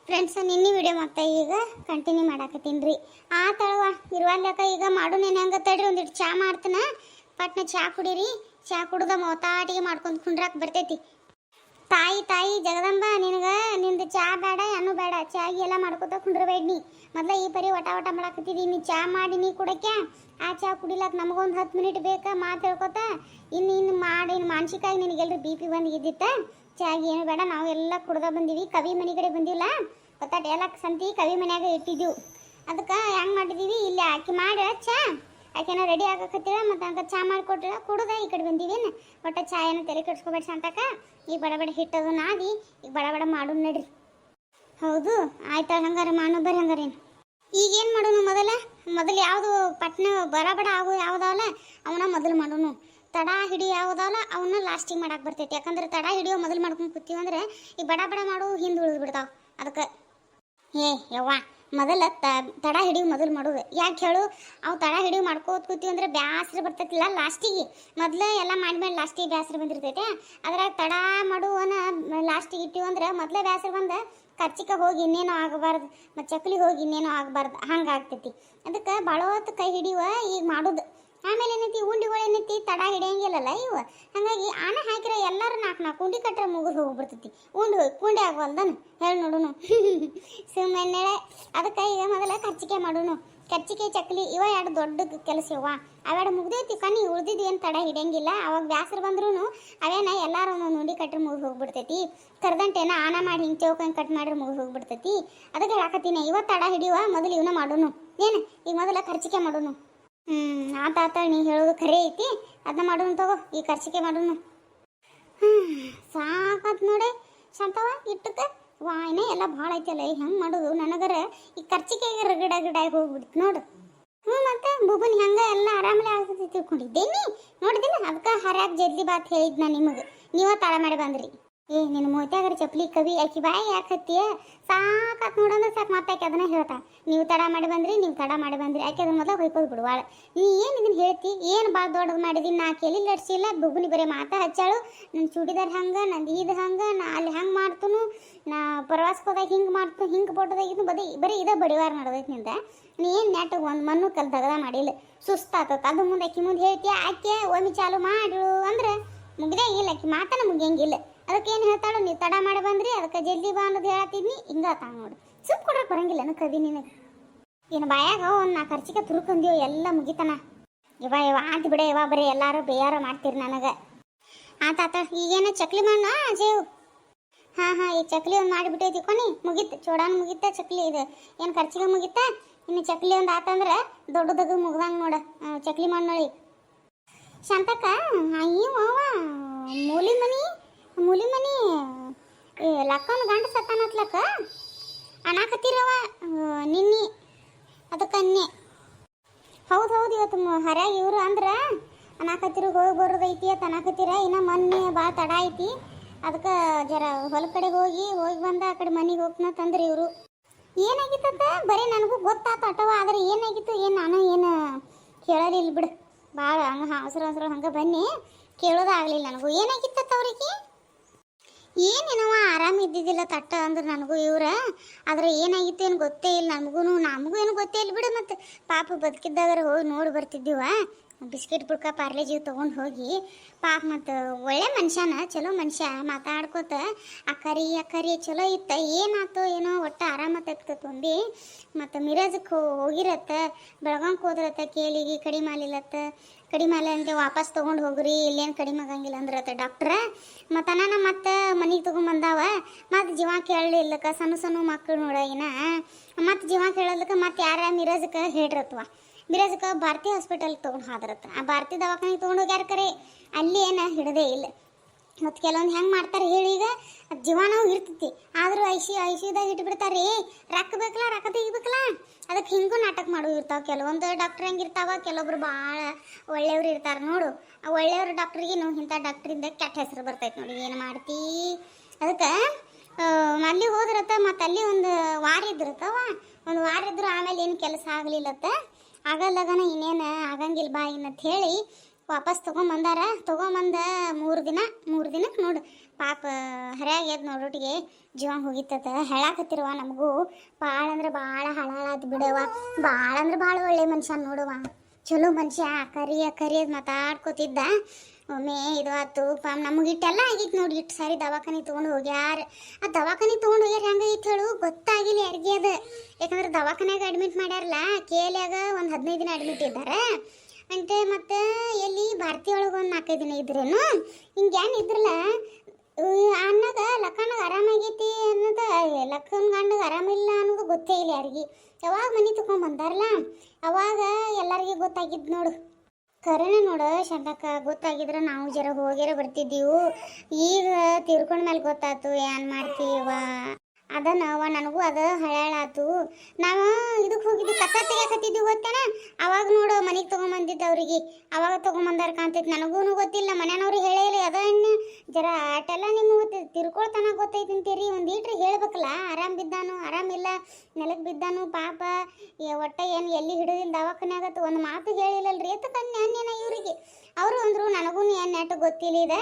Friends ನಿನ್ನೆ video ಮತ್ತೆ ಈಗ ಕಂಟಿನ್ಯೂ ಮಾಡಾಕತ್ತೀನಿ ರೀ. ಆ ತಳವ ಇರುವಲ್ಯಾಕ ಈಗ ಮಾಡು ನೀನು ಹೆಂಗೆ ತಡ್ರಿ ಒಂದಿಟ್ಟು ಚಾ ಮಾಡ್ತಾನ. ಪಟ್ನ ಚಾ ಕುಡೀರಿ. ಚಾ ಕುಡ್ದ ಮೋತಾಟಿಗೆ ಮಾಡ್ಕೊಂಡು ಕುಂಡ್ರಾಕ್ ಬರ್ತೈತಿ. ತಾಯಿ ತಾಯಿ ಜಗದಂಬ ನಿನಗೆ ನಿಂದು ಚಾ ಬೇಡ ಏನು ಬೇಡ, ಚಾಗಿ ಎಲ್ಲ ಮಾಡ್ಕೊತ ಕುಂಡ್ರಬೇಡಿ. ಮೊದಲ ಈ ಪರಿ ವಟ ವಟ ಮಾಡಾಕತ್ತಿದ್ದಿ, ನೀ ಚಾ ಮಾಡಿ ನೀ ಕುಡಕ್ಕೆ ಆ ಚಾ ಕುಡಿಲಕ್ಕೆ ನಮಗೊಂದು 10 ಮಿನಿಟ್ ಬೇಕಾ ಮಾತು ಹೇಳ್ಕೊತ. ಇನ್ನು ಮಾಡಿ ಮಾನಸಿಕವಾಗಿ ನಿನಗೆಲ್ಲರೂ BP ಬಂದಿದ್ದಿತ್ತ. ಚಾಗಿ ಏನು ಬೇಡ, ನಾವು ಎಲ್ಲ ಕುಡ್ದ ಬಂದೀವಿ. ಕವಿ ಮನೆ ಕಡೆ ಬಂದಿಲ್ಲ ಗೊತ್ತಾಟ, ಎಲ್ಲ ಸಂತಿ ಕವಿ ಮನ್ಯಾಗ ಇಟ್ಟಿದ್ದೀವಿ. ಅದಕ್ಕೆ ಹೆಂಗೆ ಮಾಡಿದ್ದೀವಿ, ಇಲ್ಲಿ ಆಕಿ ಮಾಡಿ ಚಾ ಆಕೆನ ರೆಡಿ ಆಗಕತ್ತೀರ ಮತ್ತು ಹಂಗೆ ಚಾ ಮಾಡಿಕೊಟ್ರ ಕುಡ್ದ ಈ ಕಡೆ ಬಂದೀವೇನು. ಒಟ್ಟು ಚಾ ಏನೋ ತಲೆ ಕೆಡ್ಸ್ಕೊಬೇಡ ಶಾಂತಕ. ಈಗ ಬಡ ಬಡ ಹಿಟ್ಟದು ನಾದಿ ಈಗ ಬಡ ಬಡ ಮಾಡು ನಡ್ರಿ. ಹೌದು ಆಯ್ತಾ, ಹಂಗಾರೆ ಮಾಡು ಬರ್ರಿ. ಹಂಗಾರೇನು ಈಗೇನು ಮಾಡೋನು, ಮೊದಲು ಯಾವುದು ಪಟ್ನ ಬಡ ಬಡ ಆಗು ಯಾವುದಾವಲ್ಲ ಅವನ್ನ ಮೊದಲು ಮಾಡೋನು. ತಡ ಹಿಡಿ ಯಾವುದಾವಲ್ಲ ಅವನ್ನ ಲಾಸ್ಟಿಗೆ ಮಾಡಕ್ಕೆ ಬರ್ತೈತಿ. ಯಾಕಂದ್ರೆ ತಡ ಹಿಡಿಯೋ ಮೊದಲು ಮಾಡ್ಕೊಂಡು ಕೂತೀವಂದ್ರೆ ಈಗ ಬಡ ಬಡ ಮಾಡು ಹಿಂದೆ ಉಳಿದು ಬಿಡ್ತಾವೆ. ಅದಕ್ಕೆ ಯವ್ವ ಮೊದಲ ತಡ ಹಿಡಿವು ಮೊದಲು ಮಾಡೋದು. ಯಾಕೆ ಹೇಳು, ಅವು ತಡ ಹಿಡಿವು ಮಾಡ್ಕೋತ ಕೂತೀವಿ ಅಂದ್ರೆ ಬ್ಯಾಸ್ರ ಬರ್ತೈತಿಲ್ಲ ಲಾಸ್ಟಿಗೆ. ಮೊದಲು ಎಲ್ಲ ಮಾಡಿದ್ಮೇಲೆ ಲಾಸ್ಟಿಗೆ ಬ್ಯಾಸ್ರ ಬಂದಿರ್ತೈತೆ. ಅದ್ರಾಗ ತಡ ಮಾಡುವನ ಲಾಸ್ಟಿಗೆ ಇಟ್ಟಿವಿ ಅಂದ್ರೆ ಮೊದಲೇ ಬ್ಯಾಸ್ರ ಬಂದು ಕರ್ಚಿಕ ಹೋಗಿ ಇನ್ನೇನೋ ಆಗಬಾರ್ದು, ಮತ್ತು ಚಕ್ಲಿ ಹೋಗಿ ಇನ್ನೇನೋ ಆಗಬಾರ್ದು, ಹಂಗೆ ಆಗ್ತೈತಿ. ಅದಕ್ಕೆ ಭಾಳ ಹೊತ್ತು ಕೈ ಹಿಡಿಯುವ ಈಗ ಮಾಡೋದು. ಆಮೇಲೆ ಏನೈತಿ, ಉಂಡಿಗಳು ಏನೈತಿ ತಡ ಹಿಡಿಯಂಗಿಲ್ಲಲ್ಲ ಇವು. ಹಾಗಾಗಿ ಆನೆ ಹಾಕಿರೋ ಎಲ್ಲರೂ 4 ಉಂಡಿ ಕಟ್ಟರೆ ಮುಗಿದು ಹೋಗ್ಬಿಡ್ತೈತಿ. ಉಂಡು ಹೋಗಿ ಕುಂಡಿ ಆಗವಲ್ದನು ಹೇಳಿ ನೋಡುನು ಸುಮ್ಮನೆ. ಅದಕ್ಕೆ ಈಗ ಮೊದಲ ಕರ್ಚಿಕೆ ಮಾಡೋನು. ಕರ್ಚಿಕೆ ಚಕ್ಲಿ ಇವ ಎರಡು ದೊಡ್ಡ ಕೆಲಸ ಇವ. ಅವೆರಡು ಮುಗ್ದೈತಿ ಕಣ್ಣಿ, ಉಳ್ದಿದ್ದು ಏನು ತಡ ಹಿಡಿಯಂಗಿಲ್ಲ. ಅವಾಗ ಬ್ಯಾಸರು ಬಂದ್ರೂ ಅವೇನ ಎಲ್ಲರೂ ಒಂದೊಂದು ಉಂಡಿ ಕಟ್ರೆ ಮುಗಿದು ಹೋಗ್ಬಿಡ್ತೈತಿ. ಕರ್ದಂಟೇನ ಆನ ಮಾಡಿ ಹಿಂಗೆ ಚೌಕಂಗೆ ಕಟ್ ಮಾಡ್ರೆ ಮುಗಿದು ಹೋಗ್ಬಿಡ್ತೈತಿ. ಅದಕ್ಕೆ ಹೇಳಕತ್ತೀನಿ, ಇವತ್ತು ತಡ ಹಿಡಿಯುವ ಮೊದಲು ಇವನ್ನ ಮಾಡೋನು. ಏನು ಈಗ ಮೊದಲ ಕರ್ಚಿಕೆ ಮಾಡೋನು. ಆತ ನೀ ಹೇಳೋದು ಖರೆ ಐತಿ. ಅದನ್ನ ಮಾಡೋನು ತಗೋ, ಈ ಕರ್ಚಿಕೆ ಮಾಡೋನು. ಸಾಕತ್ ನೋಡಿ ಶಾಂತವ ಇಟ್ಟಕ್ಕೆ ವಾಯ್ನ ಎಲ್ಲ ಭಾಳ ಐತಲ್ಲ. ಹೆಂಗೆ ಮಾಡೋದು ನನಗರ ಈ ಕರ್ಚಿಕೆಗೆ ರಗಡಾಗಿ ಹೋಗ್ಬಿಡ್ತು ನೋಡು. ಮತ್ತೆ ಬುಬನ್ ಹೆಂಗೆ ಎಲ್ಲ ಆರಾಮಲೆ ಆಗ್ತೈತಿ ತಿಳ್ಕೊಂಡಿದ್ದೇನೆ ನೋಡಿದಿಲ್ಲ. ಅದಕ್ಕೆ ಹರ್ಯಾಗ ಜಲ್ದಿ ಬಾತ್ ಹೇಳಿದ್ ನಾನು ನಿಮಗೆ, ನೀವ ತಾಳ ಮಾಡಿ ಬಂದ್ರಿ. ನಿನ್ನ ಮೋತ್ಯಾಗರ ಚಪ್ಲಿ ಕವಿ ಆಕಿ ಬಾಯಿ ಯಾಕೆ ಹತ್ತಿಯ ಸಾಕತ್ ನೋಡಂದ್ರೆ ಸಾಕು. ಮತ್ತೆ ಆಕೆ ಅದನ್ನ ಹೇಳ್ತಾ, ನೀವು ತಡ ಮಾಡಿ ಬಂದ್ರಿ, ನೀವು ತಡ ಮಾಡಿ ಬಂದ್ರಿ. ಆಕೆ ಅದನ್ನ ಮೊದಲು ಹೊಯ್ಕೋದು ಬಿಡುವಾಳ. ನೀ ಏನು ಇದನ್ನು ಹೇಳ್ತಿ, ಏನು ಭಾಳ ದೊಡ್ಡದು ಮಾಡಿದೀನಿ. ನಾ ಕೇಳಿ ಲಡ್ಸಿಲ್ಲ, ಬುಗುನಿ ಬರೀ ಮಾತಾ ಹಚ್ಚಾಳು. ನನ್ನ ಚೂಡಿದಾರ್ ಹಂಗೆ, ನಂದು ಇದು ಹಂಗೆ, ನಾ ಅಲ್ಲಿ ಹಂಗೆ ಮಾಡ್ತನು, ನಾ ಪ್ರವಾಸಕ್ಕೆ ಹೋದಾಗ ಹಿಂಗೆ ಮಾಡ್ತು, ಹಿಂಗೆ ಫೋಟೋದಾಗಿದ್ದು ಬರೀ ಇದೇ ಬಡಿವಾರ ನಡೆದೈತಿ ನಿಂದ. ನೀ ಏನು ನೆಟ್ಟಾಗ ಒಂದು ಮಣ್ಣು ಕಲ್ ತಗದ ಮಾಡಿಲ್ಲ, ಸುಸ್ತಾತತ. ಅದು ಮುಂದೆ ಆಕಿ ಮುಂದೆ ಹೇಳ್ತೀಯ, ಆಕೆ ಒಮ್ಮೆ ಚಾಲು ಮಾಡು ಅಂದ್ರೆ ಮುಗ್ದೇ ಇಲ್ಲ. ಆಕಿ ಮಾತನ ಮುಗಿಯಂಗಿಲ್ಲ. ಅದಕ್ಕೆ ಏನು ಹೇಳ್ತಾಳು, ನೀವು ತಡ ಮಾಡಿ ಬಂದ್ರಿ ಅದಕ್ಕೆ ಜಲ್ದಿ ಬಾ ಅನ್ನೋದು ಹೇಳತ್ತಿದ್ನಿ. ಹಿಂಗೆ ಆತ ನೋಡು, ಸುಮ್ ಕೊಡ್ರಕ್ಕೆ ಬರಂಗಿಲ್ಲ ನನ್ನ ಕವಿ ನಿನಗೆ. ಏನು ಬಾಯಾಗ ಒಂದು 4 ಕರ್ಚಿಕೆ ತುರುಕಂದೀವೋ ಎಲ್ಲ ಮುಗಿತಾನ. ಇವ ಆಂತ ಬಿಡ, ಇವ ಬರೀ ಎಲ್ಲರೂ ಬೇಯಾರ ಮಾಡ್ತೀರಿ ನನಗೆ. ಆತಾತ ಈಗೇನು ಚಕ್ಲಿ ಮಾಡ ಅಜೇವು. ಹಾಂ ಈ ಚಕ್ಲಿ ಒಂದು ಮಾಡಿಬಿಟ್ಟೈತಿ ಕೊನಿ ಮುಗೀತು. ಚೂಡಾನು ಮುಗೀತ, ಚಕ್ಲಿ ಇದು ಏನು ಕರ್ಚಿಗೆ ಮುಗೀತ. ಇನ್ನು ಚಕ್ಲಿ ಒಂದು ಆತಂದ್ರೆ ದೊಡ್ಡದಾಗ ಮುಗ್ದಂಗೆ ನೋಡ. ಚಕ್ಲಿ ಮಾಡಿ ನೋಡಿ ಶಾಂತಕ್ಕ. ಅಯ್ಯವ ಮೂಲಿ ಮನಿ ಲಕ್ಕನ ಗಂಡ ಸತ್ತಾನತ್ಲಕ್ಕ ಅನಾಕತ್ತಿರವ ನಿನ್ನೆ. ಅದಕ್ಕೆ ಅನ್ನೆ ಹೌದು ಇವತ್ತು ಹರ್ಯಾಗ ಇವರು ಅಂದ್ರೆ ಅನಾಕತ್ತಿರ ಹೋಗಿ ಬರೋದೈತಿ ಅಂತ ಅನಾಕತ್ತಿರ. ಇನ್ನು ಮೊನ್ನೆ ಭಾಳ ತಡ ಐತಿ. ಅದಕ್ಕೆ ಜರ ಹೊಲ ಕಡೆಗೆ ಹೋಗಿ ಬಂದ ಆ ಕಡೆ ಮನೆಗೆ ಹೋಗ್ನ ತಂದ್ರಿ ಇವರು. ಏನಾಗಿತ್ತಂತ ಬರೀ ನನಗೂ ಗೊತ್ತಾತ ಅಟವ, ಆದರೆ ಏನಾಗಿತ್ತು ಏನು ನಾನು ಏನು ಕೇಳೋದಿಲ್ಲ ಬಿಡು. ಭಾಳ ಹಂಗೆ ಅವಸರ ಹಂಗೆ ಬನ್ನಿ ಕೇಳೋದಾಗಲಿಲ್ಲ ನನಗೂ. ಏನಾಗಿತ್ತ ಅವ್ರಿಗೆ ಏನೇನವ ಆರಾಮ ಇದ್ದಿದ್ದಿಲ್ಲ ತಟ್ಟ ಅಂದ್ರೆ ನನಗೂ ಇವ್ರ. ಆದರೆ ಏನಾಗಿತ್ತು ಏನು ಗೊತ್ತೇ ಇಲ್ಲ ನಮಗೂ ಏನು ಗೊತ್ತೇ ಇಲ್ಲ ಬಿಡು. ಮತ್ತು ಪಾಪ ಬದುಕಿದ್ದಾಗಾರ ಹೋಗಿ ನೋಡಿ ಬರ್ತಿದ್ದೀವ. ಬಿಸ್ಕಿಟ್ ಬುಡ್ಕ ಪಾರ್ಲೆಜಿ ತೊಗೊಂಡು ಹೋಗಿ ಪಾಪ. ಮತ್ತು ಒಳ್ಳೆ ಮನುಷ್ಯನ, ಚಲೋ ಮನುಷ್ಯ, ಮಾತಾಡ್ಕೋತ ಅಕ್ಕರಿ ಚಲೋ ಇತ್ತ. ಏನಾಯ್ತು ಏನೋ ಒಟ್ಟು ಆರಾಮ ತಗ್ತತ್ತು ಒಂದಿ. ಮತ್ತು ಮಿರಾಜಕ್ಕೆ ಹೋಗಿರತ್ತ, ಬೆಳಗಾಂಗೆ ಹೋದ್ರತ್ತ. ಕೇಳಿಗಿ ಕಡಿಮೆ ಆಲಿಲ್ಲತ್ತ. ಕಡಿಮೆ ಆಲ ಅಂತ ವಾಪಸ್ ತೊಗೊಂಡು ಹೋಗ್ರಿ, ಇಲ್ಲೇನು ಕಡಿಮೆ ಆಗಂಗಿಲ್ಲ ಅಂದ್ರತ್ತ ಡಾಕ್ಟ್ರ. ಮತ್ತು ನಾನು ಮತ್ತೆ ಮನೆಗೆ ತೊಗೊಂಬಂದಾವ. ಮತ್ತು ಜೀವ ಕೇಳಲಿಲ್ಲಕ್ಕ, ಸಣ್ಣ ಮಕ್ಕಳು ನೋಡಾಗಿನ. ಮತ್ತು ಜೀವ ಕೇಳೋದಕ್ಕೆ ಮತ್ತು ಯಾರ ಮಿರಾಜಕ್ಕೆ ಹೇಳ್ರತ್ವ. ಮಿರಾಜಕ್ಕೆ ಭಾರತಿ ಹಾಸ್ಪಿಟಲ್ಗೆ ತೊಗೊಂಡು ಹೋದ್ರತ್ತ. ಆ ಭಾರತಿ ದವಾಖಾನೆಗೆ ತೊಗೊಂಡು ಹೋಗ್ಯಾರ ಕರೆ, ಅಲ್ಲಿ ಏನು ಹಿಡದೇ ಇಲ್ಲ. ಮತ್ತು ಕೆಲವೊಂದು ಹೆಂಗೆ ಮಾಡ್ತಾರೆ ಹೇಳಿ, ಈಗ ಜೀವ ನಾವು ಇರ್ತೈತಿ ಆದರೂ ಐಸಿಯುದಾಗ ಇಟ್ಬಿಡ್ತಾರೆ. ರೊಕ್ಕ ಬೇಕಲ್ಲ, ರೊಕ್ಕ ತೆಗಿಬೇಕಲ್ಲ. ಅದಕ್ಕೆ ಹಿಂಗೂ ನಾಟಕ ಮಾಡೋದು ಇರ್ತಾವೆ. ಕೆಲವೊಂದು ಡಾಕ್ಟ್ರ್ ಹೆಂಗಿರ್ತಾವ, ಕೆಲವೊಬ್ರು ಭಾಳ ಒಳ್ಳೆಯವ್ರು ಇರ್ತಾರೆ ನೋಡು. ಆ ಒಳ್ಳೆಯವ್ರ ಡಾಕ್ಟ್ರಿಗೇನು ಇಂಥ ಡಾಕ್ಟ್ರಿಂದ ಕೆಟ್ಟ ಹೆಸರು ಬರ್ತೈತೆ ನೋಡಿ. ಏನು ಮಾಡ್ತೀ. ಅದಕ್ಕೆ ಅಲ್ಲಿ ಹೋದ್ರತ್ತ. ಮತ್ತು ಅಲ್ಲಿ ಒಂದು ವಾರ ಇದ್ರತ್ತವ. ಒಂದು ವಾರ ಇದ್ರು ಆಮೇಲೆ ಏನು ಕೆಲಸ ಆಗಲಿಲ್ಲತ್ತ. ಆಗಲ್ಲಗನ ಇನ್ನೇನು ಆಗಂಗಿಲ್ಲ ಬಾ ಇನ್ನಂತ ಹೇಳಿ ವಾಪಸ್ ತೊಗೊಂಬಂದಾರ. ತೊಗೊಂಬಂದ 3 ದಿನಕ್ಕೆ ನೋಡು ಪಾಪ ಹರ್ಯಾಗ ಎದ್ದು ನೋಡೋಟಿಗೆ ಜೀವ ಹೋಗಿತ್ತದ. ಹೇಳಾಕತ್ತಿರುವ ನಮಗೂ ಭಾಳ ಅಂದ್ರೆ ಭಾಳ ಹಳಾಳಾದ್ ಬಿಡವ. ಭಾಳ ಅಂದ್ರೆ ಭಾಳ ಒಳ್ಳೆ ಮನುಷ್ಯ ನೋಡುವ, ಚಲೋ ಮನುಷ್ಯ. ಕರಿಯದ್ ಮಾತಾಡ್ಕೋತಿದ್ದ. ಒಮ್ಮೆ ಇದು ಆತು ಪಾಪ ನಮಗಿಟ್ಟೆಲ್ಲ ಆಗಿತ್ತು ನೋಡಿ. ಇಟ್ಟು ಸಾರಿ ದವಾಖಾನೆ ತೊಗೊಂಡು ಹೋಗ್ಯಾರ. ಆ ದವಾಖಾನೆ ತೊಗೊಂಡು ಹೋಗ್ಯಾರ ಹೆಂಗೈತೆ ಹೇಳು ಗೊತ್ತಾಗಿಲ್ಲ ಯಾರಿಗೆ ಅದು. ಯಾಕಂದ್ರೆ ದವಾಖಾನ್ಯಾಗ ಅಡ್ಮಿಟ್ ಮಾಡ್ಯಾರಲ್ಲ, ಕೇಲ್ಯಾಗ ಒಂದು 15 ದಿನ ಅಡ್ಮಿಟ್ ಇದ್ದಾರೆ ಅಂತೆ. ಮತ್ತು ಎಲ್ಲಿ ಭಾರತಿ ಒಳಗೆ ಒಂದು 4-5 ದಿನ ಇದ್ರೇನು ಹಿಂಗೇನು ಇದ್ರಲ್ಲ. ಅನ್ನಾಗ ಲಕ್ಕನಾಗ ಆರಾಮಾಗೈತಿ ಅನ್ನೋದು, ಲಕ್ಕನ ಗಂಡಗೆ ಆರಾಮಿಲ್ಲ ಅನ್ನೋದು ಗೊತ್ತೇ ಇಲ್ಲ ಯಾರಿಗೆ. ಯಾವಾಗ ಮನೆ ತೊಗೊಂಬಂದಾರಲ್ಲ ಅವಾಗ ಎಲ್ಲರಿಗೂ ಗೊತ್ತಾಗಿದ್ದು ನೋಡು. ಕರೆನ ನೋಡು ಶಾಂತಕ್ಕ, ಗೊತ್ತಾಗಿದ್ರೆ ನಾವು ಜರ ಹೋಗ್ಯಾರ ಬರ್ತಿದ್ದೀವು. ಈಗ ತೀರ್ಕೊಂಡ ಮೇಲೆ ಗೊತ್ತಾಯ್ತು ಏನು ಮಾಡ್ತೀವ. ಅದನ್ನವ ನನಗೂ ಅದು ಹಳಾಳಾತು. ನಾವು ಇದಕ್ಕೆ ಹೋಗಿದ್ವಿ, ಕಸ ತೆಗಿಯಾಕತ್ತಿದ್ವಿ ಗೊತ್ತೇನ. ಅವಾಗ ನೋಡು ಮನೆಗೆ ತೊಗೊಂಬಂದಿದ್ದು ಅವ್ರಿಗೆ. ಅವಾಗ ತೊಗೊಂಬಂದಾರ ಕಾಣ್ತೈತಿ. ನನಗೂ ಗೊತ್ತಿಲ್ಲ, ಮನೆಯವ್ರಿಗೆ ಹೇಳೇಲಿ. ಅದ ಜರ ಆಟೆಲ್ಲ ನಿಮ್ಗೆ ತಿರ್ಕೊಳ್ತಾನ ಗೊತ್ತೈತಿ ಅಂತೀರಿ. ಒಂದು ಈಟ್ರಿಗೆ ಹೇಳ್ಬೇಕಲ್ಲ. ಆರಾಮ್ ಬಿದ್ದಾನು, ಆರಾಮಿಲ್ಲ, ನೆಲಕ್ಕೆ ಬಿದ್ದಾನು ಪಾಪ. ಒಟ್ಟ ಏನು ಎಲ್ಲಿ ಹಿಡಿದಿಲ್ಲ ದವಾಖಾನ್ಯಾಗತ್ತು ಒಂದು ಮಾತು ಹೇಳಿಲ್ಲಲ್ರಿ. ಎತ್ತಕನ್ಯ ಅನ್ನೇನ ಇವ್ರಿಗೆ. ಅವರು ಅಂದರು ನನಗೂ ಏನು ನೆಟ್ಟು ಗೊತ್ತಿಲ್ಲ ಇದೆ.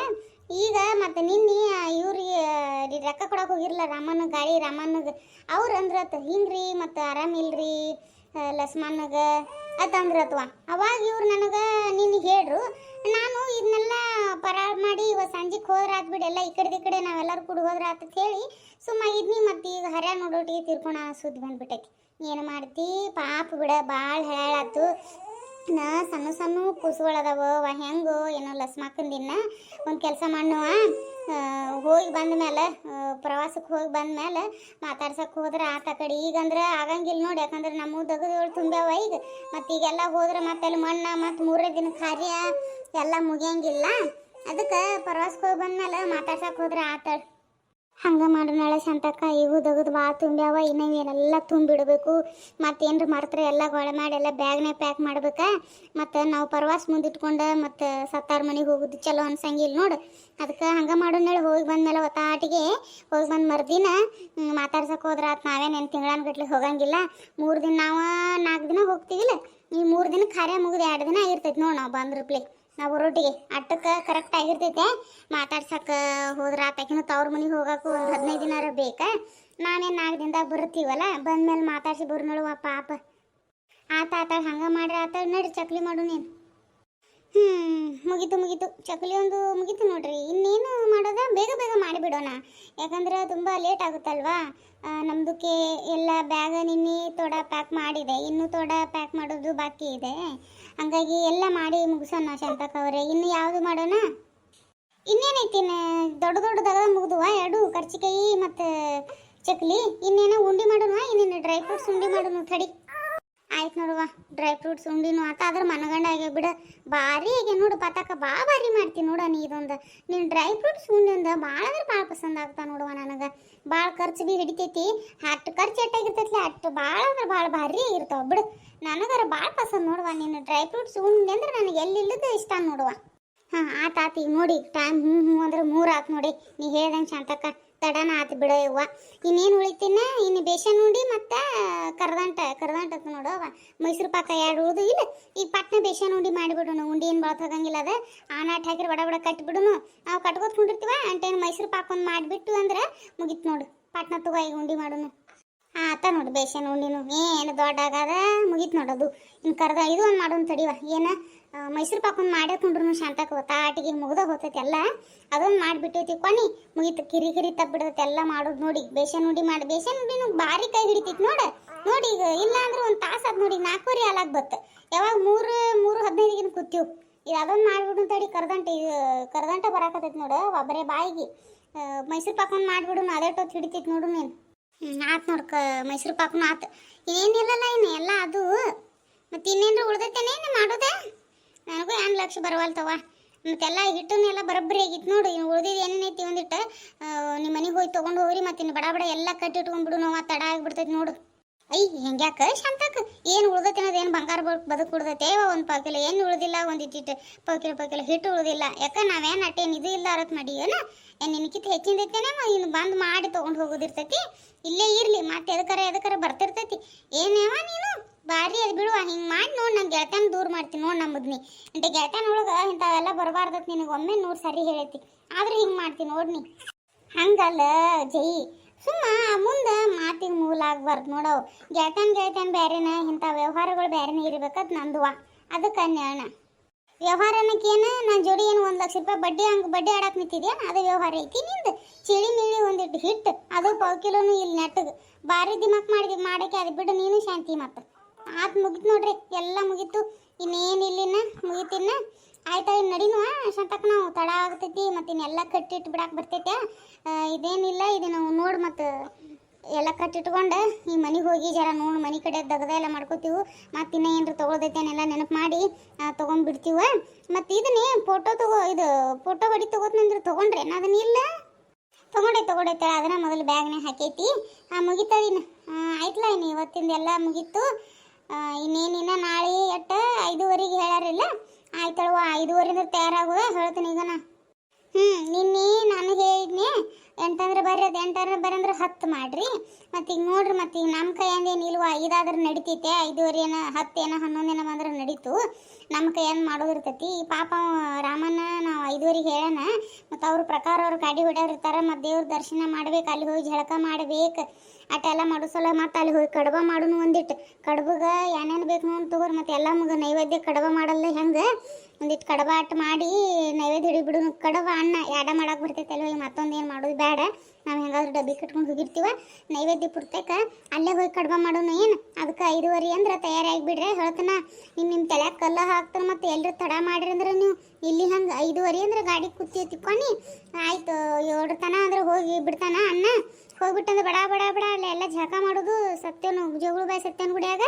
ಈಗ ಮತ್ತು ನಿನ್ನೆ ಇವ್ರಿಗೆ ರೊಕ್ಕ ಕೊಡಕ್ಕೆ ಹೋಗಿರಲ್ಲ ರಾಮನ ಗಾಡಿ ರಾಮನಿಗೆ. ಅವ್ರು ಅಂದ್ರತ್ ಹಿಂಗ್ರಿ ಮತ್ತು ಆರಾಮಿಲ್ರಿ ಲಸ್ಮಾನಗೆ ಅತ್ತಂದ್ರತ್ವ. ಅವಾಗ ಇವ್ರು ನನಗೆ ನಿನ್ನೆ ಹೇಳ್ರು. ನಾನು ಇದನ್ನೆಲ್ಲ ಪರಾಳ ಮಾಡಿ ಇವತ್ತು ಸಂಜೆಗೆ ಹೋದ್ರೆ ಆತ್ಬಿಡಿ, ಎಲ್ಲ ಈ ಕಡೆ ನಾವೆಲ್ಲರೂ ಕೂಡ ಹೋದ್ರೆ ಆತ ಹೇಳಿ ಸುಮ್ಮಾಗಿದ್ನಿ. ಮತ್ತು ಈಗ ಹರ್ಯ ನೋಡೋಟಿಗೆ ತಿರ್ಕೊಣ ಸುದ್ದಿ ಬಂದ್ಬಿಟ್ಟೈತಿ. ಏನು ಮಾಡ್ತಿ ಪಾಪ ಬಿಡ, ಭಾಳ ಹೇಳಾತು. ಸಣ್ಣ ಕೂಸುಗಳದಾವ ಹೆಂಗೋ ಏನೋ ಲಸ್ಮಾಕಂದಿನ್ನ ಒಂದು ಕೆಲಸ ಮಾಡುವ. ಹೋಗಿ ಬಂದ ಮೇಲೆ ಪ್ರವಾಸಕ್ಕೆ ಹೋಗಿ ಬಂದ ಮೇಲೆ ಮಾತಾಡ್ಸಕ್ಕೆ ಹೋದ್ರೆ ಆತ ಕಡೆ. ಈಗಂದ್ರೆ ಆಗಂಗಿಲ್ಲ ನೋಡಿ, ಯಾಕಂದ್ರೆ ನಮ್ಮ ದಗದಗಳು ತುಂಬ್ಯಾವ ಈಗ. ಮತ್ತು ಈಗೆಲ್ಲ ಹೋದ್ರೆ ಮತ್ತೆ ಅಲ್ಲಿ ಮಣ್ಣ ಮತ್ತು 3 ದಿನ ಕಾರ್ಯ ಎಲ್ಲ ಮುಗಿಯಂಗಿಲ್ಲ. ಅದಕ್ಕೆ ಪ್ರವಾಸಕ್ಕೆ ಹೋಗಿ ಬಂದ್ಮೇಲೆ ಮಾತಾಡ್ಸಕ್ಕೆ ಹೋದ್ರೆ ಆತ. ಹಂಗೆ ಮಾಡೋಣ ಶಾಂತಕ್ಕ. ಇವು ದಗದು ಭಾಳ ತುಂಬ್ಯಾವ, ಇನ್ನೂ ಏನೆಲ್ಲ ತುಂಬಿಡಬೇಕು. ಮತ್ತೇನ್ರ ಮರ್ತ್ರೆ ಎಲ್ಲ ಗೊಳೆ ಮಾಡಿ ಎಲ್ಲ ಬ್ಯಾಗ್ನೇ ಪ್ಯಾಕ್ ಮಾಡ್ಬೇಕಾ. ಮತ್ತು ನಾವು ಪ್ರವಾಸ ಮುಂದಿಟ್ಕೊಂಡು ಮತ್ತು ಸತ್ತಾರ ಮನೆಗೆ ಹೋಗೋದು ಚಲೋ ಅನ್ಸಂಗಿಲ್ಲ ನೋಡು. ಅದಕ್ಕೆ ಹಂಗೆ ಮಾಡೋಣ. ಹೋಗಿ ಬಂದಮೇಲೆ ಒತ್ತಾಟಿಗೆ ಹೋಗಿ ಬಂದು ಮರ್ದಿನ ಮಾತಾಡ್ಸಕ್ಕೆ ಹೋದ್ರೆ ಆತು. ನಾವೇನೇನು ತಿಂಗಳಾನ್ಗಟ್ಲೆ ಹೋಗಂಗಿಲ್ಲ. 3 ದಿನ ನಾವು 4 ದಿನ ಹೋಗ್ತೀವಿಲ್ಲ. ಈ 3 ದಿನಕ್ಕೆ ಕಾರ್ಯ ಮುಗಿದು 2 ದಿನ ಆಗಿರ್ತೈತಿ ನೋಡಿ ನಾವು ಬಂದ್ರಪ್ಲೆ. ನಾವು ರೊಟ್ಟಿಗೆ ಅಟ್ಟಕ್ಕೆ ಕರೆಕ್ಟ್ ಆಗಿರ್ತೈತೆ. ಮಾತಾಡ್ಸಕ್ಕೆ ಹೋದ್ರೆ ಆತಕಿನ ತವ್ರ ಮನೆಗೆ ಹೋಗಕ್ಕೆ ಒಂದು 15 ದಿನ ಬೇಕಾ. ನಾನೇನು 4 ದಿನದಾಗ ಬರ್ತೀವಲ್ಲ, ಬಂದ್ಮೇಲೆ ಮಾತಾಡ್ಸಿ ಬರ್ನಳುವ ಪಾಪ. ಆತ ಹಂಗೆ ಮಾಡ್ರೆ ಆತ. ನಡಿ ಚಕ್ಲಿ ಮಾಡು ನೀನು. ಮುಗೀತು ಚಕ್ಲಿ ಒಂದು ಮುಗೀತು ನೋಡ್ರಿ. ಇನ್ನೇನು ಮಾಡೋದ, ಬೇಗ ಮಾಡಿಬಿಡೋಣ. ಯಾಕಂದ್ರೆ ತುಂಬ ಲೇಟ್ ಆಗುತ್ತಲ್ವಾ. ನಮ್ದಕ್ಕೆ ಎಲ್ಲ ಬ್ಯಾಗ ನಿನ್ನೆ ತೋಡ ಪ್ಯಾಕ್ ಮಾಡಿದೆ, ಇನ್ನೂ ತೋಡ ಪ್ಯಾಕ್ ಮಾಡೋದು ಬಾಕಿ ಇದೆ. ಹಂಗಾಗಿ ಎಲ್ಲ ಮಾಡಿ ಮುಗಿಸೋಣ ಶಾಂತಕ್ಕ ಅವರೇ. ಇನ್ನು ಯಾವುದು ಮಾಡೋಣ? ಇನ್ನೇನೈತಿ, ದೊಡ್ಡದಾಗ ಮುಗಿದುವ 2 ಕರ್ಚಿಕಾಯಿ ಮತ್ತು ಚಕ್ಲಿ. ಇನ್ನೇನೋ ಉಂಡಿ ಮಾಡೋಣ. ಇನ್ನೇನು ಡ್ರೈ ಫ್ರೂಟ್ಸ್ ಉಂಡಿ ಮಾಡೋಣ ತಡಿ. ಆಯ್ತು ನೋಡುವ, ಡ್ರೈ ಫ್ರೂಟ್ಸ್ ಉಂಡಿನೂ ಆತ. ಅದ್ರ ಮನಗಂಡ ಆಗ್ಯಾವ ಬಿಡ. ಭಾರಿ ಆಗಿ ನೋಡು ಪತಾಕ, ಭಾರಿ ಮಾಡ್ತೀನಿ ನೋಡ ನೀ ಇದೊಂದು. ನೀನು ಡ್ರೈ ಫ್ರೂಟ್ಸ್ ಉಂಡಿಂದ ಭಾಳ ಅಂದ್ರೆ ಭಾಳ ಪಸಂದ ಆಗ್ತಾ ನೋಡುವ ನನಗೆ. ಭಾಳ ಖರ್ಚು ಭೀ ಹಿಡಿತೈತಿ. ಅಷ್ಟು ಖರ್ಚು ಎಟ್ಟಾಗಿರ್ತೈತಿ ಅಷ್ಟು ಭಾಳ ಅಂದ್ರೆ ಭಾಳ ಭಾರಿ ಆಗಿರ್ತಾವ ಬಿಡು. ನನಗರ ಭಾಳ ಪಸಂದ್ ನೋಡುವ. ನೀನು ಡ್ರೈ ಫ್ರೂಟ್ಸ್ ಉಂಡೆ ಅಂದ್ರೆ ನನಗೆ ಎಲ್ಲಿಲ್ಲದ ಇಷ್ಟ ನೋಡುವ. ಹಾಂ ಆತಾತು. ಈಗ ನೋಡಿ ಟೈಮ್ ಹ್ಞೂ ಅಂದ್ರೆ 3 ಆತು ನೋಡಿ. ನೀ ಹೇಳ್ದಂಗೆ ಶಾಂತಕ್ಕ ತಡನ ಆತು ಬಿಡೋ ಇವ್ವ. ಇನ್ನೇನು ಉಳಿತೀನ, ಇನ್ನು ಬೇಸನ್ ಉಂಡಿ ಮತ್ತು ಕರ್ದಂಟ ನೋಡವ. ಮೈಸೂರು ಪಾಕ 2 ಉಳಿದು ಇಲ್ಲ. ಈಗ ಪಟ್ನ ಬೇಸನ್ ಉಂಡಿ ಮಾಡಿಬಿಡೋಣ. ಉಂಡಿ ಏನು ಭಾಳ ತಗಂಗಿಲ್ಲ. ಅದ ಆನಾಟ್ ಹಾಕಿರಿ ಬಡ ಕಟ್ಟಿಬಿಡೋಣ. ನಾವು ಕಟ್ಕೊತ್ಕೊಂಡಿರ್ತೀವ ಅಂಟೇನು ಮೈಸೂರು ಪಾಕ ಒಂದು ಮಾಡಿಬಿಟ್ಟು ಅಂದ್ರೆ ಮುಗೀತು ನೋಡು. ಪಟ್ನ ತಗೋ ಈಗ ಉಂಡಿ ಮಾಡೋಣ. ಆತ ನೋಡಿ ಬೇಸನ್ ಉಂಡಿನು ಏನು ದೊಡ್ಡ ಆಗದ ಮುಗೀತು ನೋಡೋದು. ಇನ್ನು ಇದು ಒಂದು ಮಾಡೋಣ ತಡಿವ. ಏನು ಮೈಸೂರು ಪಾಕ ಒಂದು ಮಾಡ್ಯಾಕೊಂಡ್ರು ಶಾಂತಕ್ಕೆ ತಾಟಿಗೆ ಮುಗ್ದ ಹೋಗ್ತೈತಿ ಎಲ್ಲ. ಅದೊಂದು ಮಾಡಿಬಿಟ್ಟೈತಿ ಕೊನೆ ಮುಗೀತು. ಕಿರಿ ತಪ್ಪಿಡ್ತೈತಿ ಎಲ್ಲ ಮಾಡೋದು ನೋಡಿ. ಬೇಸನ್ ಉಂಡಿ ಮಾಡಿ ಬೇಸನ್ ಉಂಡಿನೂ ಭಾರಿ ಕೈ ಹಿಡಿತೈತಿ ನೋಡಿ. ಈಗ ಇಲ್ಲ ಅಂದ್ರೆ 1 ತಾಸು ಆತು ನೋಡಿ. 4:15 ಆಲಾಗ ಬತ್ತು. ಯಾವಾಗ 3:15 ಕೂತೀವಿ. ಈಗ ಅದೊಂದು ಮಾಡಿಬಿಡು ತಡಿ. ಕರ್ದಂಟ ಬರಾಕತ್ತೈತಿ ನೋಡು ಒಬ್ಬರೇ ಬಾಯಿಗೆ. ಮೈಸೂರು ಪಾಕ ಒಂದು ಮಾಡಿಬಿಡು. ಅದೇಟೊತ್ತು ಹಿಡಿತೈತಿ ನೋಡು ನೀನು. ಆತು ನೋಡ್ಕ ಮೈಸೂರು ಪಾಕನೂ ಆತು. ಏನಿಲ್ಲಲ್ಲ ಇನ್ನು ಎಲ್ಲ ಅದು. ಮತ್ತು ಇನ್ನೇನು ಉಳ್ದೈತೇನೆ ಮಾಡೋದೆ. ನನಗೂ 1 ಲಕ್ಷ ಬರವಲ್ತವ. ಮತ್ತೆಲ್ಲ ಹಿಟ್ಟನ್ನೆಲ್ಲ ಬರೋಬ್ಬರಿ ಆಗಿತ್ತು ನೋಡು. ಇನ್ನು ಉಳ್ದಿದ್ದು ಏನೇನೈತಿ ಒಂದಿಟ್ಟು ನಿಮ್ಮ ಮನೆಗೆ ಹೋಗಿ ತೊಗೊಂಡು ಹೋಗ್ರಿ. ಮತ್ತು ಇನ್ನು ಬಡ ಎಲ್ಲ ಕಟ್ಟಿಟ್ಕೊಂಡ್ಬಿಡು. ನಾವು ತಡ ಆಗಿಬಿಡ್ತೈತಿ ನೋಡು. ಹೆಂಗ್ಯಾಕೆ ಶಾಂತಕ್ಕೆ ಏನು ಉಳ್ದೈತೆ ಅನ್ನೋದು ಏನು ಬಂಗಾರ ಬದುಕು ಉಳ್ದೈತೆ. 1 ಪಾಕಿಲ ಏನು ಉಳ್ದಿಲ್ಲ. ಒಂದಿಟ್ಟು ಪಾಕಿಲ ಹಿಟ್ಟು ಉಳ್ದಿಲ್ಲ. ಯಾಕೆ ನಾವೇನು ಅಟ್ಟೇನು ಇದು ಇಲ್ಲ ಅರತ್ ಮಾಡಿ ಏನು ನಿನಕಿತ್ತು ಹೆಚ್ಚಿಂದೈತೇನೆ. ಇನ್ನು ಬಂದು ಮಾಡಿ ತೊಗೊಂಡು ಹೋಗೋದಿರ್ತೈತಿ. ಇಲ್ಲೇ ಇರಲಿ ಮತ್ತೆ ಎದಕ್ಕಾರ ಬರ್ತಿರ್ತೈತಿ. ಏನೇವ ನೀನು ಭಾರಿ ಅದು ಬಿಡುವ ಹಿಂಗೆ ಮಾಡಿ ನೋಡಿ ನಂಗೆ ಗೆಳತನ ದೂರ ಮಾಡ್ತೀನಿ ನೋಡಿ ನಂಬುದ್ನಿ ಅಂತ ಗೆಳತನ ಒಳಗೆ ಇಂಥವೆಲ್ಲ ಬರಬಾರ್ದತ್ ನಿನಗೆ ಒಮ್ಮೆ 100 ಸರಿ ಹೇಳೈತಿ ಆದ್ರೆ ಹಿಂಗೆ ಮಾಡ್ತೀನಿ ನೋಡ್ನಿ ಹಂಗಲ್ಲ ಜೈ ಸುಮ್ಮ ಮುಂದೆ ಮಾತಿಗೆ ಮೂಲ ಆಗ್ಬಾರ್ದು ನೋಡವು ಗೆಳತನ ಬೇರೆನ ಇಂಥ ವ್ಯವಹಾರಗಳು ಬೇರೆನೇ ಇರ್ಬೇಕದ್ ನಂದುವ ಅದಕ್ಕೆ ಅನ್ಯಾಣ ವ್ಯವಹಾರ ಅನ್ನಕ್ಕೇನು ನನ್ನ ಜೋಡಿ ಏನು 1 ಲಕ್ಷ ರೂಪಾಯಿ ಬಡ್ಡಿ ಆಡಕ್ಕೆ ನಿಂತಿದ್ಯಾ ಅದು ವ್ಯವಹಾರ ಐತಿ ನಿಂದು ಚಿಳಿ ಮಿಳಿ ಒಂದಿಟ್ಟು ಹಿಟ್ಟು ಅದು 1 ಕಿಲೋನು ಇಲ್ಲಿ ನೆಟ್ಟಗೆ ಭಾರಿ ದಿಮಾಕ್ ಮಾಡಕ್ಕೆ ಅದು ಬಿಡು ನೀನು ಶಾಂತಿ ಮತ್ತು ಆತ್ ಮುಗಿತು ನೋಡ್ರಿ ಎಲ್ಲ ಮುಗೀತು ಇನ್ನೇನು ಇಲ್ಲಿನ ಮುಗಿತಿನ್ನ ಆಯ್ತಾ ಇನ್ನು ನಡಿನುವ ಶಂತಕ್ಕೆ ನಾವು ತಡ ಆಗ್ತೈತಿ ಮತ್ತು ಇನ್ನೆಲ್ಲ ಕಟ್ಟಿಟ್ಟು ಬಿಡಕ್ಕೆ ಬರ್ತೈತೆ ಇದೇನಿಲ್ಲ ಇದು ನಾವು ನೋಡಿ ಮತ್ತು ಎಲ್ಲ ಕಟ್ಟಿಟ್ಕೊಂಡು ಈ ಮನೆಗೆ ಹೋಗಿ ಜರ ನೋಡಿ ಮನೆ ಕಡೆ ದಗದ ಎಲ್ಲ ಮಾಡ್ಕೋತೀವಿ ಮತ್ತು ಇನ್ನೂ ಏನಾರು ತೊಗೊಳ್ದೈತೇನೆಲ್ಲ ನೆನಪು ಮಾಡಿ ತೊಗೊಂಡ್ಬಿಡ್ತೀವ ಮತ್ತು ಇದನ್ನೇ ಫೋಟೋ ಬಡಿ ತೊಗೋತಂದ್ರೆ ತೊಗೊಂಡ್ರೆ ಅದನ್ನ ಇಲ್ಲ ತೊಗೊಂಡೈತೆ ಅದನ್ನ ಮೊದಲು ಬ್ಯಾಗ್ನಾಗ ಹಾಕೈತಿ ಮುಗಿತದ ಇನ್ನು ಆಯ್ತಲ್ಲ ಇನ್ನು ಇವತ್ತಿಂದ ಎಲ್ಲ ಮುಗೀತು ಇನ್ನೇನಿನ್ನ ನಾಳೆ 5:30 ಹೇಳ್ಯಾರಿಲ್ಲ ಆಯ್ತಲ್ವ 5:30 ಅಂದ್ರೆ ತಯಾರಾಗುವ ಹೇಳ್ತೀನಿ ಈಗ ನಾ ನಿನ್ನೆ ನಾನು ಹೇಳಿದ್ನೆ 8 ಅಂದ್ರೆ ಬರ್ರಿ ಅದು 8 ಬರ್ರಿ ಅಂದ್ರೆ 10 ಮಾಡ್ರಿ ಮತ್ತು ಈಗ ನೋಡ್ರಿ ಮತ್ತು ಈಗ ನಮ್ಮ ಕೈಯಿಂದ ಏನಿಲ್ವ 5 ಆದ್ರೆ ನಡಿತೈತೆ 5:30 ಏನೋ 10 ಏನೋ 11 ಏನೋ ಬಂದ್ರೆ ನಡೀತು ನಮ್ಮ ಕೈಯಿಂದ ಮಾಡೋದಿರ್ತೈತಿ ಈ ಪಾಪ ರಾಮಣ್ಣ ನಾವು 5:30 ಹೇಳೋಣ ಮತ್ತು ಅವ್ರ ಪ್ರಕಾರ ಅವ್ರು ಗಾಡಿ ಹೊಡ್ಯಾರಿರ್ತಾರೆ ಮತ್ತು ದೇವ್ರ ದರ್ಶನ ಮಾಡ್ಬೇಕು ಅಲ್ಲಿ ಹೋಗಿ ಜಳಕ ಮಾಡ್ಬೇಕು ಅಟೆಲ್ಲ ಮಾಡೋ ಸಲ ಮತ್ತು ಅಲ್ಲಿ ಹೋಗಿ ಕಡಬ ಮಾಡೋನು ಒಂದಿಟ್ಟು ಕಡ್ಬಗೆ ಏನೇನು ಬೇಕು ನೋಡಿ ತಗೋರಿ ಮತ್ತು ಎಲ್ಲ ಮುಗ ನೈವೇದ್ಯ ಕಡಬ ಮಾಡಲ್ಲ ಹೆಂಗೆ ಒಂದಿಟ್ಟು ಕಡಬ ಅಟ್ಟು ಮಾಡಿ ನೈವೇದ್ಯ ಹಿಡಿಬಿಡು ಕಡಬ ಅನ್ನ ಎಡ ಮಾಡಕ್ಕೆ ಬರ್ತೈತೆ ಅಲ್ಲಿ ಹೋಗಿ ಮತ್ತೊಂದು ಏನು ಮಾಡೋದು ಬೇಡ ನಾವು ಹೆಂಗಾದ್ರೂ ಡಬ್ಬಿ ಕಟ್ಕೊಂಡು ಹೋಗಿರ್ತೀವ ನೈವೇದ್ಯ ಪುರ್ತಕ ಅಲ್ಲೇ ಹೋಗಿ ಕಡಬ ಮಾಡೋನು ಏನು ಅದಕ್ಕೆ 5:30 ಅಂದ್ರೆ ತಯಾರಾಗಿಬಿಡ್ರೆ ಹೇಳ್ತಾನ ನಿಮ್ಮ ತಲೆಯಾಗ ಕಲ್ಲ ಹಾಕ್ತಾನೆ ಮತ್ತು ಎಲ್ಲರೂ ತಡ ಮಾಡಿರಿ ಅಂದ್ರೆ ನೀವು ಇಲ್ಲಿ ಹಂಗೆ 5:30 ಅಂದ್ರೆ ಗಾಡಿ ಕೂತಿ ತಿಕ್ಕೊಂಡು ಆಯ್ತು 7 ತನ ಅಂದ್ರೆ ಹೋಗಿ ಬಿಡ್ತಾನ ಅನ್ನ ಹೋಗ್ಬಿಟ್ಟಂದ್ರೆ ಬಡ ಅಲ್ಲಿ ಎಲ್ಲ ಜಳಕ ಮಾಡೋದು ಸತ್ಯನು ಜಗಳು ಬಾಯಿ ಸತ್ಯನ ಗುಡಿಯಾಗ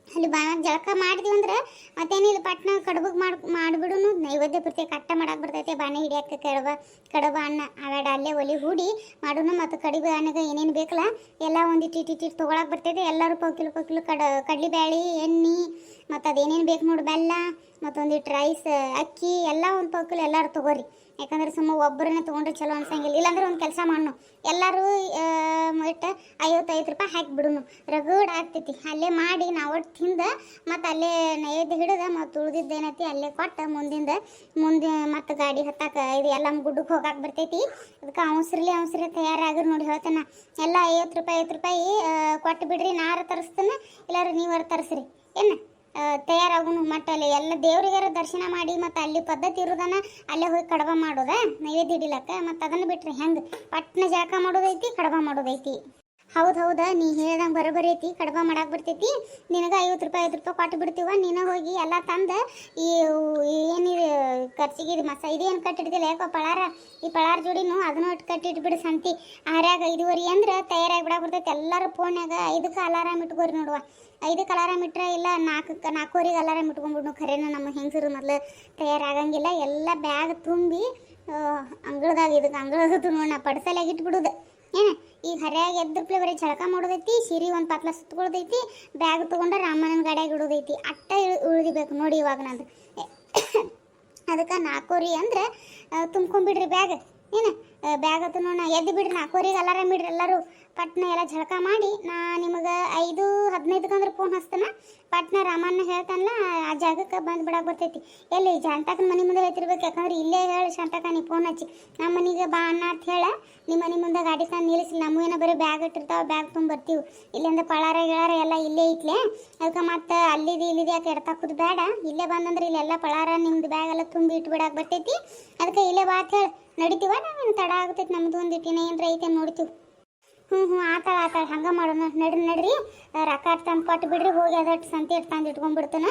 ಅಲ್ಲಿ ಜಳಕ ಮಾಡಿದ್ವಿ ಅಂದ್ರೆ ಮತ್ತೇನಿಲ್ಲ ಪಟ್ನ ಕಡುಬಗೆ ಮಾಡಿಬಿಡುನು ನೈವೇದ್ಯ ಬರ್ತೈತೆ ಕಟ್ಟ ಮಾಡಕ್ಕೆ ಬರ್ತೈತೆ ಬಾಣೆ ಹಿಡಿಯೋಕ್ಕೆ ಕಡಬ ಅನ್ನ ಅವೆಡ ಅಲ್ಲೇ ಒಲಿ ಹೂಡಿ ಮಾಡೋನು ಮತ್ತು ಕಡಿಬೆ ಅನ್ನಗೆ ಏನೇನು ಬೇಕಲ್ಲ ಎಲ್ಲ ಒಂದಿಟ್ಟು ತೊಗೊಳಕ್ಕೆ ಬರ್ತೈತೆ ಎಲ್ಲರೂ ಪೋಕಿಲು ಕಡ್ಲಿಬ್ಯಾಳಿ ಎಣ್ಣೆ ಮತ್ತು ಅದೇನೇನು ಬೇಕು ನೋಡಿ ಬೆಲ್ಲ ಮತ್ತೊಂದಿಟ್ಟು ರೈಸ್ ಅಕ್ಕಿ ಎಲ್ಲ ಒಂದು ಪೋಕಿಲು ಎಲ್ಲರೂ ತೊಗೋರಿ ಯಾಕಂದ್ರೆ ಸುಮ್ಮ ಒಬ್ಬರನ್ನೇ ತೊಗೊಂಡ್ರೆ ಚಲೋ ಅನ್ಸಂಗಿಲ್ಲ ಇಲ್ಲಾಂದ್ರೆ ಒಂದು ಕೆಲಸ ಮಾಡೋಣ ಎಲ್ಲರೂ ಇಟ್ಟು 55 ರೂಪಾಯಿ ಹಾಕಿಬಿಡುನು ರಗಡ್ ಆಗ್ತೈತಿ ಅಲ್ಲೇ ಮಾಡಿ ನಾವು ಒಟ್ಟು ತಿಂದು ಮತ್ತು ಅಲ್ಲೇ ನೈವೇದ್ಯ ಹಿಡಿದ ಮತ್ತು ಉಳಿದಿದ್ದೇನೈತಿ ಅಲ್ಲೇ ಕೊಟ್ಟು ಮುಂದೆ ಮತ್ತು ಗಾಡಿ ಹತ್ತಕ್ಕೆ ಇದು ಎಲ್ಲ ಗುಡ್ಡಕ್ಕೆ ಹೋಗಕ್ಕೆ ಬರ್ತೈತಿ ಅದಕ್ಕೆ ಅವಸರಲಿ ತಯಾರಾಗ್ರಿ ನೋಡಿ ಹೇಳ್ತಾನೆ ಎಲ್ಲ 50 ರೂಪಾಯಿ ಕೊಟ್ಟು ಬಿಡ್ರಿ ನಾರು ತರಿಸ್ತಾನೆ ಇಲ್ಲಾರ ನೀವಾರು ತರಿಸ್ರಿ ಏನು ತಯಾರಾಗುನು ಮಟ್ಟ ಅಲ್ಲಿ ಎಲ್ಲ ದೇವ್ರಿಗಾರ ದರ್ಶನ ಮಾಡಿ ಮತ್ತು ಅಲ್ಲಿ ಪದ್ಧತಿ ಇರೋದನ್ನ ಅಲ್ಲೇ ಹೋಗಿ ಕಡಬ ಮಾಡೋದ ನೈವೇದ್ಯ ಹಿಡಿಲಕ್ಕ ಮತ್ತು ಅದನ್ನು ಬಿಟ್ರಿ ಹೆಂಗೆ ಪಟ್ನ ಜಳಕ ಮಾಡೋದೈತಿ ಕಡಬ ಮಾಡೋದೈತಿ ಹೌದಾ ನೀ ಹೇಳ್ದಂಗೆ ಬರೋಬ್ಬರಿ ಐತಿ ಕಡಬ ಮಾಡಕ್ಕೆ ಬರ್ತೈತಿ ನಿನಗೆ 50 ರೂಪಾಯಿ ಕೊಟ್ಟು ಬಿಡ್ತೀವ ನೀನು ಹೋಗಿ ಎಲ್ಲ ತಂದು ಈ ಏನಿದೆ ಖರ್ಚಿಗೆ ಇದು ಇದೇನು ಕಟ್ಟಿಡ್ತಿಲ್ಲ ಯಾಕೋ ಈ ಪಳಾರ ಜೋಡಿನೂ ಅದನ್ನು ಒಟ್ಟು ಕಟ್ಟಿಟ್ಬಿಡು ಸಂತಿ ಆರ್ಯಾಗ 5:30 ಅಂದ್ರೆ ತಯಾರಾಗಿ ಬಿಡಕ್ಕೆ ಬರ್ತೈತಿ ಎಲ್ಲರೂ ಫೋನ್ಯಾಗ 5ಕ್ಕೆ ಅಲಾರಾಮ್ ಇಟ್ಕೋರಿ ನೋಡುವ 5ಕ್ಕೆ ಅಲಾರಾಮ್ ಇಟ್ಟರೆ ಇಲ್ಲ 4:45 ಅಲಾರಾಮ್ ಇಟ್ಕೊಂಡ್ಬಿಡ್ನು ಖರೇನ ನಮ್ಮ ಹೆಂಗಸರು ಮೊದಲು ತಯಾರಾಗಂಗಿಲ್ಲ ಎಲ್ಲ ಬ್ಯಾಗ್ ತುಂಬಿ ಅಂಗಳದಾಗ ನೋಡ ಪಡ್ಸಲಾಗಿ ಇಟ್ಬಿಡುದು ಏನು ಈಗ ಹರ್ಯಾಗ ಎದ್ರಪ್ಲೆ ಬರೀ ಜಳಕ ಮಾಡೋದೈತಿ ಸೀರೆ ಒಂದು ಪತ್ಲ ಸುತ್ತಕೊಳ್ಳೋದೈತಿ ಬ್ಯಾಗ್ ತೊಗೊಂಡ್ರೆ ರಾಮಣ್ಣನ ಗಾಡಿಯಾಗ ಇಡೋದೈತಿ ಅಟ್ಟ ಉಳಿದಿಬೇಕು ನೋಡಿ ಇವಾಗ ನಂದು ಅದಕ್ಕೆ 4:45 ಅಂದ್ರೆ ತುಂಬ್ಕೊಂಡ್ಬಿಡ್ರಿ ಬ್ಯಾಗ್ ಏನು ಬ್ಯಾಗ್ ಹತ್ತು ನೋಡ ಎದ್ದು ಬಿಡ್ರಿ 4:45 ಅಲಾರಾಮ್ ಬಿಡ್ರಿ ಎಲ್ಲರೂ ಪಟ್ನ ಎಲ್ಲ ಜಳಕ ಮಾಡಿ ನಾ ನಿಮಗೆ 5:15 ಅಂದ್ರೆ ಫೋನ್ ಹಚ್ತಾನ ಪಟ್ನ ರಾಮಣ್ಣ ಹೇಳ್ತಾನಲ್ಲ ಆ ಜಾಗಕ್ಕೆ ಬಂದು ಬಿಡಕ್ಕೆ ಬರ್ತೈತಿ ಎಲ್ಲಿ ಶಾಂತಕ್ಕನ ಮನೆ ಮುಂದೆ ಹೇಳ್ತಿರ್ಬೇಕು ಯಾಕಂದ್ರೆ ಇಲ್ಲೇ ಹೇಳಿ ಶಾಂತಕ್ಕ ನೀ ಫೋನ್ ಹಚ್ಚಿ ನಮ್ಮ ಮನೆಗೆ ಬಾ ಅಣ್ಣ ಅಂತ ಹೇಳ ನಿಮ್ಮ ಮನೆ ಮುಂದೆ ಗಾಡಿ ತಂದು ನಿಲ್ಲಿಸಿ ನಮ್ಮ ಏನೋ ಬರೀ ಬ್ಯಾಗ್ ಇಟ್ಟಿರ್ತಾವೆ ಬ್ಯಾಗ್ ತುಂಬ ಬರ್ತೀವಿ ಇಲ್ಲಿಂದ ಪಳಾರ ಗಿಳಾರ ಎಲ್ಲ ಇಲ್ಲೇ ಐತ್ಲೆ ಅದಕ್ಕೆ ಮತ್ತು ಅಲ್ಲಿದೆ ಯಾಕೆ ಎಡ್ತಾಕೋದು ಬೇಡ ಇಲ್ಲೇ ಬಂದಂದ್ರೆ ಇಲ್ಲೆಲ್ಲ ಪಳಾರ ನಿಮ್ದು ಬ್ಯಾಗ್ ಎಲ್ಲ ತುಂಬಿ ಇಟ್ಬಿಡಕ್ಕೆ ಬರ್ತೈತಿ ಅದಕ್ಕೆ ಇಲ್ಲೇ ಬಾ ಅಂತ ಹೇಳಿ ನಡಿತೀವ ನಾವೇನು ತಡ ಆಗ್ತೈತಿ ನಮ್ದು ಒಂದು ಇಟ್ಟಿನ ಏನಾರ ಐತೆ ನೋಡ್ತೀವಿ ಆತಾಳ ಹಂಗೆ ಮಾಡೋಣ ನಡ್ರಿ ರೊಕ್ಕ ತಂದು ಕೊಟ್ಟು ಬಿಡ್ರಿ ಹೋಗಿ ಅದಟ್ಟು ಸಂತೆ ಇಟ್ಟು ತಂದು ಇಟ್ಕೊಂಡ್ಬಿಡ್ತಾನ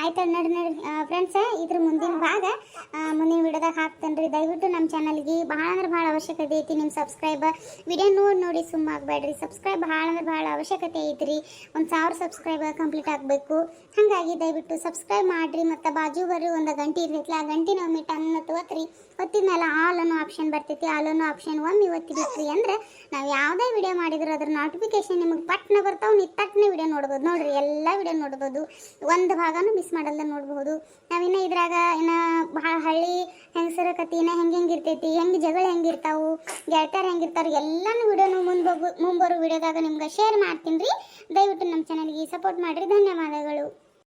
ಆಯ್ತು ನಡ್ರಿ ಫ್ರೆಂಡ್ಸ್ ಇದ್ರ ಮುಂದಿನ ಭಾಗ ಮುಂದಿನ ವಿಡಿಯೋದಾಗ ಹಾಕ್ತೇನೆ ರೀ ದಯವಿಟ್ಟು ನಮ್ಮ ಚಾನಲ್ಗೆ ಭಾಳ ಅಂದ್ರೆ ಭಾಳ ಅವಶ್ಯಕತೆ ಐತಿ ನಿಮ್ಮ ಸಬ್ಸ್ಕ್ರೈಬರ್ ವಿಡಿಯೋ ನೋಡಿ ಸುಮ್ಮ ಆಗಬೇಡ್ರಿ ಸಬ್ಸ್ಕ್ರೈಬ್ ಭಾಳ ಅಂದ್ರೆ ಭಾಳ ಅವಶ್ಯಕತೆ ಐತ್ರಿ 1000 ಸಬ್ಸ್ಕ್ರೈಬರ್ ಕಂಪ್ಲೀಟ್ ಆಗಬೇಕು ಹಾಗಾಗಿ ದಯವಿಟ್ಟು ಸಬ್ಸ್ಕ್ರೈಬ್ ಮಾಡಿರಿ ಮತ್ತು ಬಾಜು ಬರ್ರಿ ಒಂದು ಗಂಟೆ ಇರ್ತೈತಿ ಆ ಗಂಟೆ ಒಮ್ಮೆ ಟನ್ ಒತ್ತಿರಿ ಒತ್ತಿದ ಮೇಲೆ ಆಲ್ ಅನ್ನೋ ಆಪ್ಷನ್ ಬರ್ತೈತಿ ಆಲ್ ಅನ್ನೋ ಆಪ್ಷನ್ ಒಮ್ಮೆ ಒತ್ತಿಬಿಟ್ರಿ ಅಂದ್ರೆ ನಾವು ಯಾವುದೇ ವಿಡಿಯೋ ಮಾಡಿದ್ರೆ ಅದ್ರ ನೋಟಿಫಿಕೇಶನ್ ನಿಮಗೆ ಪಟ್ನ ಬರ್ತಾವೆ ನೀವು ತಟ್ಟನೆ ವಿಡಿಯೋ ನೋಡ್ಬೋದು ನೋಡ್ರಿ ಎಲ್ಲ ವಿಡಿಯೋ ನೋಡ್ಬೋದು ಒಂದು ಭಾಗ ಎಲ್ಲನೂ ಮಿಸ್ ಮಾಡಲ್ಲ ನೋಡಬಹುದು. ನಾವಿನ್ನ ಇದ್ರಾಗ ಇನ್ನು ಭಾಳ ಹಳ್ಳಿ ಹೆಂಗಸರ ಕಥೆನ ಹೆಂಗೆ ಇರ್ತೈತಿ, ಹೆಂಗೆ ಜಗಳ ಹೆಂಗಿರ್ತಾವು, ಗೆಳತಿಯರು ಹೆಂಗಿರ್ತಾರೆ ಎಲ್ಲನೂ ವಿಡಿಯೋನು ಮುಂಬರೋ ವಿಡಿಯೋದಾಗ ನಿಮ್ಗೆ ಶೇರ್ ಮಾಡ್ತೀನಿ ರೀ. ದಯವಿಟ್ಟು ನಮ್ಮ ಚಾನಲ್ಗೆ ಸಪೋರ್ಟ್ ಮಾಡಿರಿ. ಧನ್ಯವಾದಗಳು.